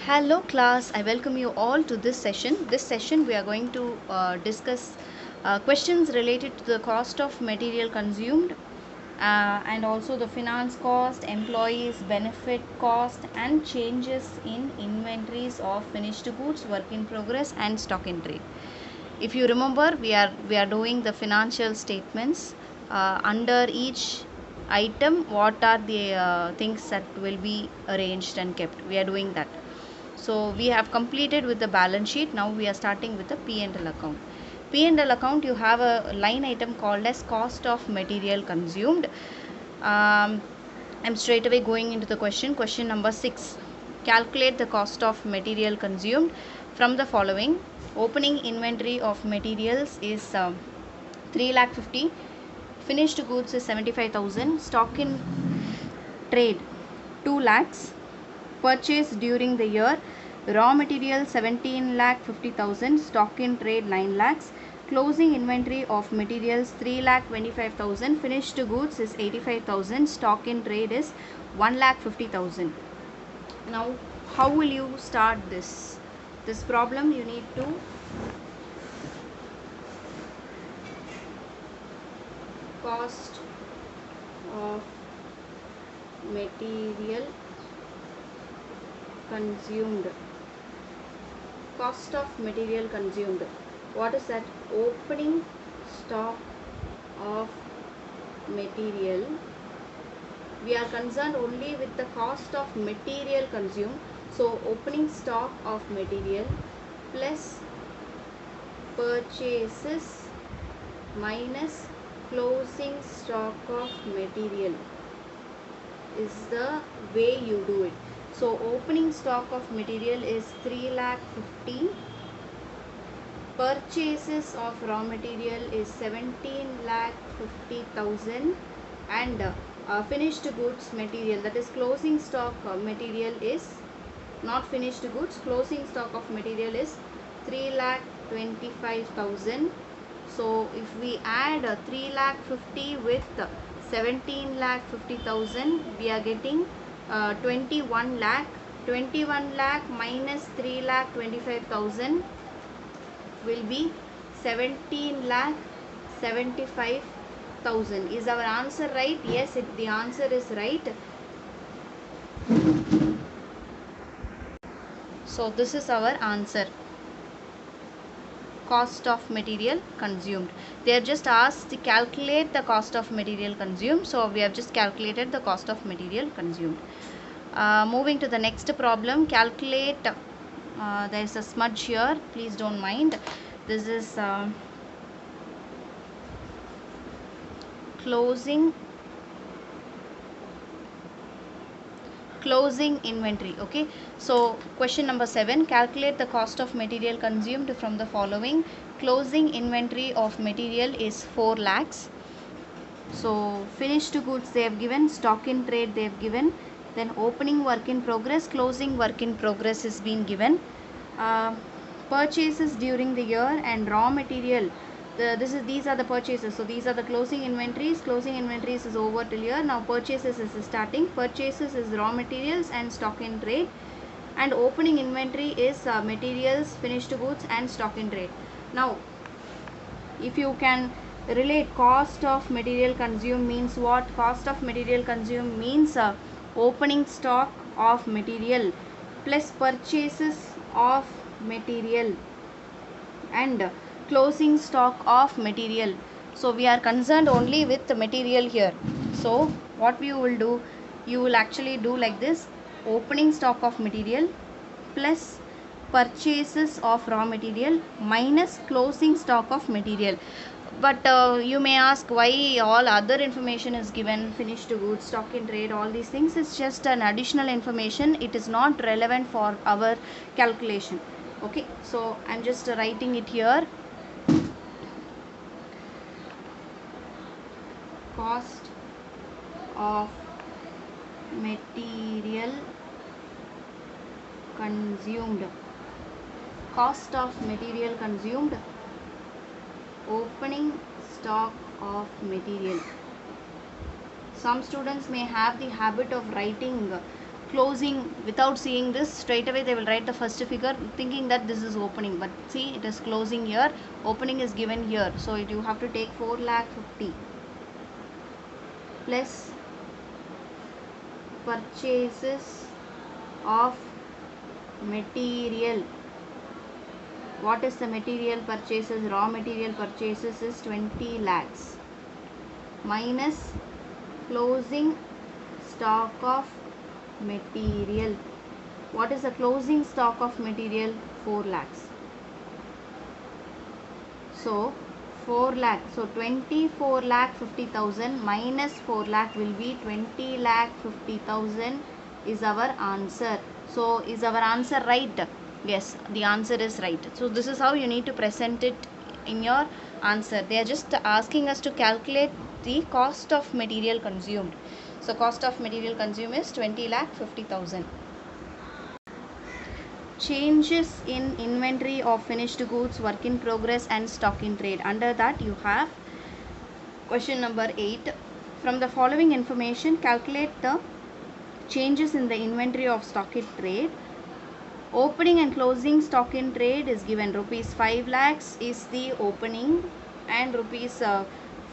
Hello class, I welcome you all to this session. This session we are going to discuss questions related to the cost of material consumed and also the finance cost, employees benefit cost and changes in inventories of finished goods, work in progress and stock in trade. If you remember, we are doing the financial statements. Under each item, what are the things that will be arranged and kept. We are doing that. So we have completed with the balance sheet. Now we are starting with the P&L account. P&L account, you have a line item called as cost of material consumed. I'm straight away going into the question. Question number 6. Calculate the cost of material consumed from the following. Opening inventory of materials is 3 lakh 50. Finished goods is 75,000. Stock in trade 2 lakhs. Purchase during the year, raw material 17 lakh 50,000, stock in trade 9 lakhs, closing inventory of materials 3 lakh 25,000, finished goods is 85,000, stock in trade is 1 lakh 50,000. Now how will you start this problem? You need to cost of material consumed. Cost of material consumed. What is that? Opening stock of material. We are concerned only with the cost of material consumed. So opening stock of material plus purchases minus closing stock of material is the way you do it. So opening stock of material is 3 lakh 50. Purchases of raw material is 17 lakh 50,000 and finished goods material, that is closing stock material is not finished goods, closing stock of material is 3 lakh 25,000. So if we add 3 lakh 50 with 17 lakh 50,000, we are getting 21 lakh. 21 lakh minus 3 lakh 25,000 will be 17 lakh 75,000. Is our answer right? Yes, the answer is right. So this is our answer. Cost of material consumed. They are just asked to calculate the cost of material consumed. So we have just calculated the cost of material consumed. Moving to the next problem. Calculate. There is a smudge here. Please don't mind. This is closing inventory. Okay, so question number 7. Calculate the cost of material consumed from the following. Closing inventory of material is 4 lakhs. So finished goods they have given, stock in trade they have given, then opening work in progress, closing work in progress is being given, purchases during the year and raw material. These are the purchases. So these are the closing inventories. Closing inventories is over till here. Now purchases is starting. Purchases is raw materials and stock in trade, and opening inventory is materials, finished goods and stock in trade. Now if you can relate, cost of material consumed means what? Cost of material consumed means opening stock of material plus purchases of material and closing stock of material. So we are concerned only with the material here. So what you will do, you will actually do like this: opening stock of material plus purchases of raw material minus closing stock of material. But you may ask why all other information is given, finished goods, stock in trade, all these things is just an additional information. It is not relevant for our calculation. Okay, so I'm just writing it here. Cost of material consumed. Cost of material consumed. Opening stock of material. Some students may have the habit of writing closing, without seeing this, straight away they will write the first figure thinking that this is opening, but see, it is closing here, opening is given here. So you have to take 4,50,000 plus purchases of material. What is the material purchases? Raw material purchases is 20 lakhs minus closing stock of material. What is the closing stock of material? 4 lakhs. So 4 lakh, so 24 lakh 50,000 minus 4 lakh will be 20 lakh 50,000 is our answer. So is our answer right? Yes, the answer is right. So this is how you need to present it in your answer. They are just asking us to calculate the cost of material consumed. So cost of material consumed is 20 lakh 50,000. Changes in inventory of finished goods, work in progress and stock in trade. Under that you have question number 8. From the following information, calculate the changes in the inventory of stock in trade. Opening and closing stock in trade is given. Rupees 5 lakhs is the opening and rupees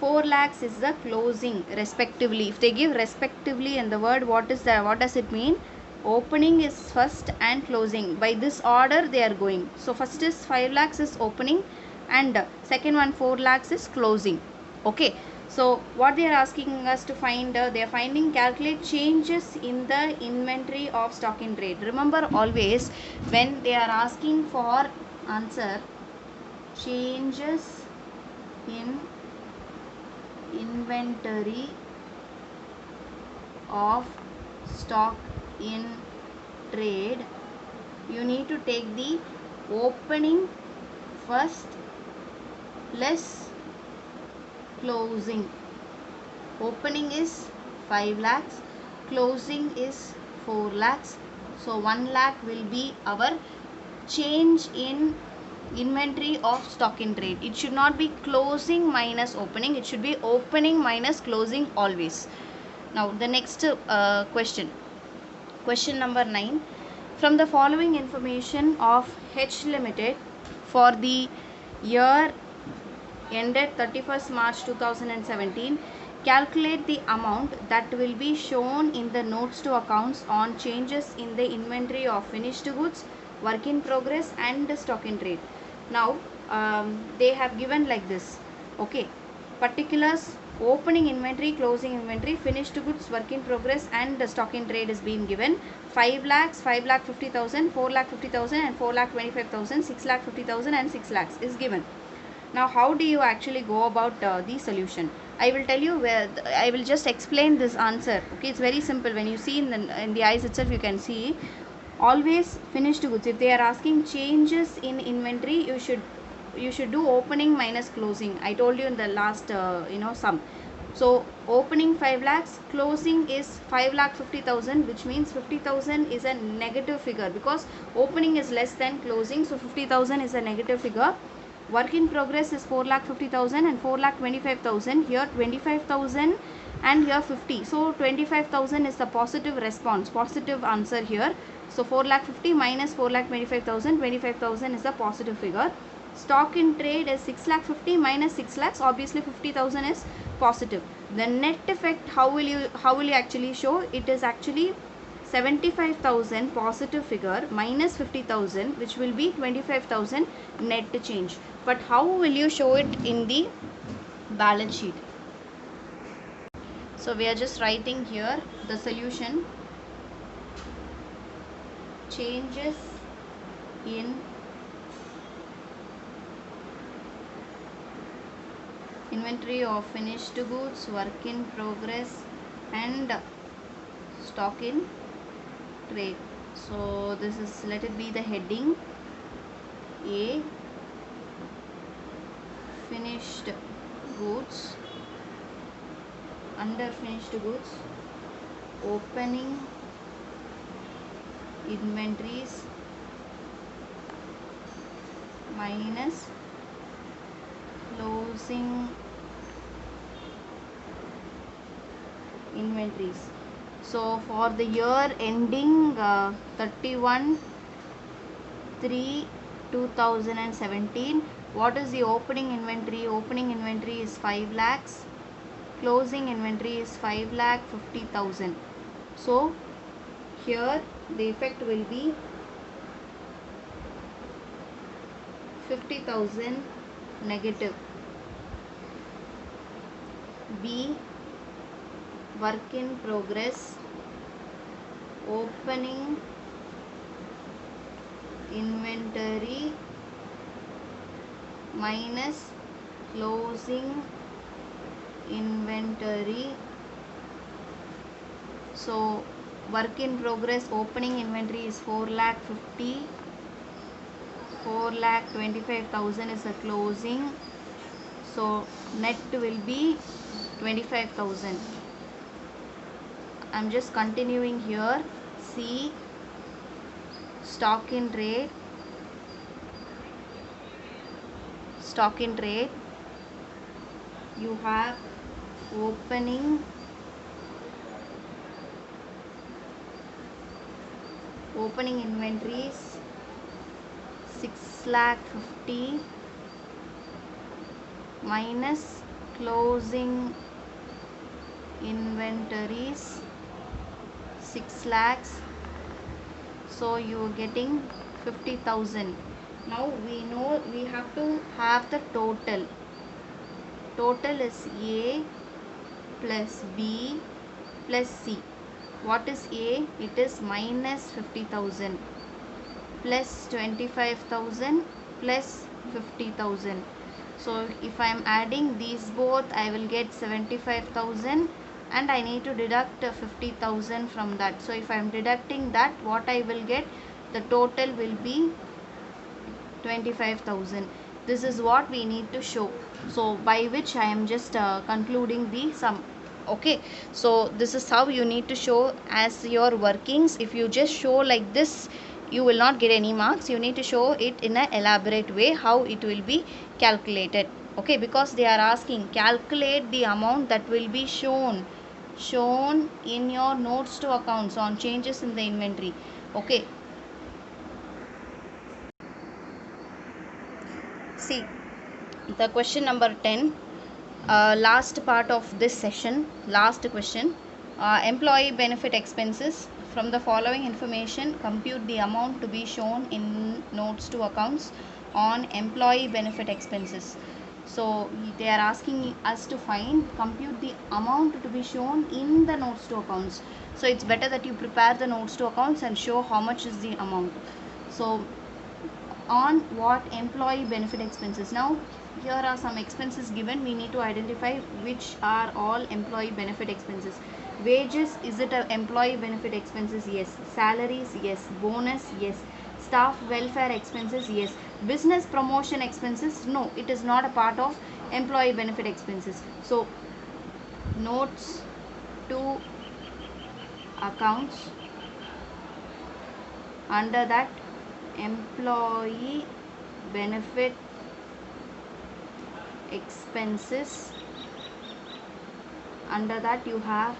4 lakhs is the closing respectively. If they give respectively in the word, what does it mean? Opening is first and closing. By this order they are going. So first is 5 lakhs is opening and second one 4 lakhs is closing. Okay. So what they are asking us to find, they are finding calculate changes in the inventory of stock in trade. Remember always when they are asking for answer, changes in inventory of stock in trade, you need to take the opening first less closing. Opening is 5 lakhs, closing is 4 lakhs. So 1 lakh will be our change in inventory of stock in trade. It should not be closing minus opening, it should be opening minus closing always. Now the next question number 9. From the following information of H Limited for the year ended 31st March 2017, calculate the amount that will be shown in the notes to accounts on changes in the inventory of finished goods, work in progress and stock in trade. Now they have given like this. Okay, particulars: opening inventory, closing inventory, finished goods, work in progress and stock in trade is being given. 5 lakhs, 5 lakh 50,000, 4 lakh 50,000 and 4 lakh 25,000, 6 lakh 50,000 and 6 lakhs is given. Now how do you actually go about the solution? I will tell you where I will just explain this answer. Okay, it's very simple. When you see in the eyes itself, you can see always finished goods. If they are asking changes in inventory, you should do opening minus closing. I told you in the last sum. So opening 5 lakhs, closing is 5 lakh 50,000, which means 50,000 is a negative figure because opening is less than closing. So 50,000 is a negative figure. Work in progress is 4 lakh 50,000 and 4 lakh 25,000. Here 25,000 and here 50. So 25,000 is the positive response, positive answer here. So 4 lakh 50 minus 4 lakh 25,000, 25,000 is the positive figure. Stock in trade is 6 lakh 50 minus 6 lakhs. Obviously 50,000 is positive. The net effect, how will you actually show? It is actually 75,000 positive figure minus 50,000, which will be 25,000 net change. But how will you show it in the balance sheet? So we are just writing here the solution: changes in inventory of finished goods, work in progress and stock in trade. So this is, let it be the heading A, finished goods. Under finished goods, opening inventories minus closing inventories. So for the year ending 31/3/2017, what is the opening inventory? Opening inventory is 5 lakhs, closing inventory is 5,50,000. So here the effect will be 50,000 negative. B, work in progress, opening inventory minus closing inventory. So work in progress opening inventory is 4,50,000, 4,25,000 is a closing, so net will be 25,000. I'm just continuing here. C, stock in trade, you have opening inventories 6,50,000 minus closing inventories 6 lakhs, so you're getting 50,000. Now we know we have to have the total is A plus B plus C. What is A? It is minus 50,000 plus 25,000 plus 50,000. So if I am adding these both, I will get 75,000 and I need to deduct 50,000 from that. So if I am deducting that, what I will get, the total will be 25,000. This is what we need to show. So by which I am just concluding the sum. Okay, so this is how you need to show as your workings. If you just show like this, you will not get any marks. You need to show it in an elaborate way how it will be calculated. Okay, because they are asking calculate the amount that will be shown in your notes to accounts on changes in the inventory. Okay, see the question number 10, last part of this session, last question. Employee benefit expenses. From the following information, compute the amount to be shown in notes to accounts on employee benefit expenses. So they are asking us to compute the amount to be shown in the notes to accounts. So it's better that you prepare the notes to accounts and show how much is the amount. So on what employee benefit expenses. Now here are some expenses given. We need to identify which are all employee benefit expenses. Wages, is it an employee benefit expenses? Yes. Salaries? Yes. Bonus? Yes. Staff welfare expenses? Yes. Business promotion expenses? No, it is not a part of employee benefit expenses. So notes to accounts, under that employee benefit expenses, under that you have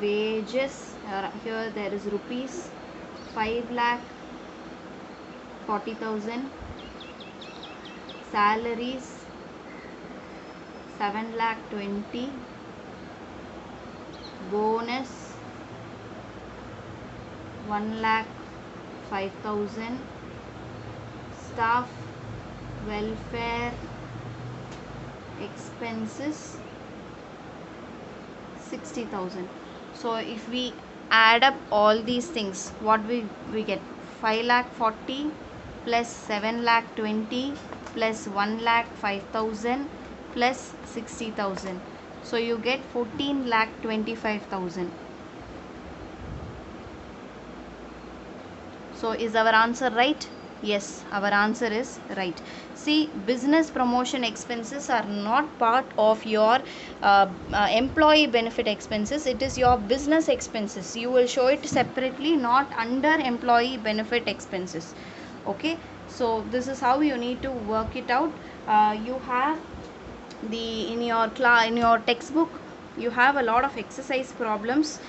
wages. Here there is rupees 5,40,000, salaries 7,20,000, bonus 1,05,000, staff welfare expenses 60,000. So if we add up all these things, what we get? 5,40,000 plus 7,20,000 plus 1,05,000 plus 60,000. So you get 14,25,000. So is our answer right? Yes, our answer is right. See, business promotion expenses are not part of your employee benefit expenses. It is your business expenses. You will show it separately, not under employee benefit expenses. Okay, so this is how you need to work it out. You have in your textbook, you have a lot of exercise problems.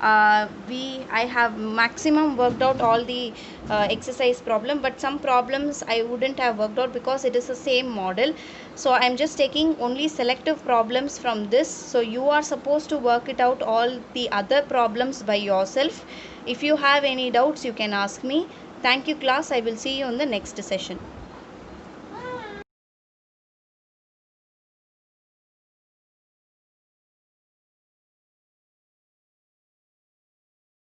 I have maximum worked out all the exercise problem, but some problems I wouldn't have worked out because it is the same model. So I'm just taking only selective problems from this. So you are supposed to work it out all the other problems by yourself. If you have any doubts, you can ask me. Thank you, class. I will see you in the next session.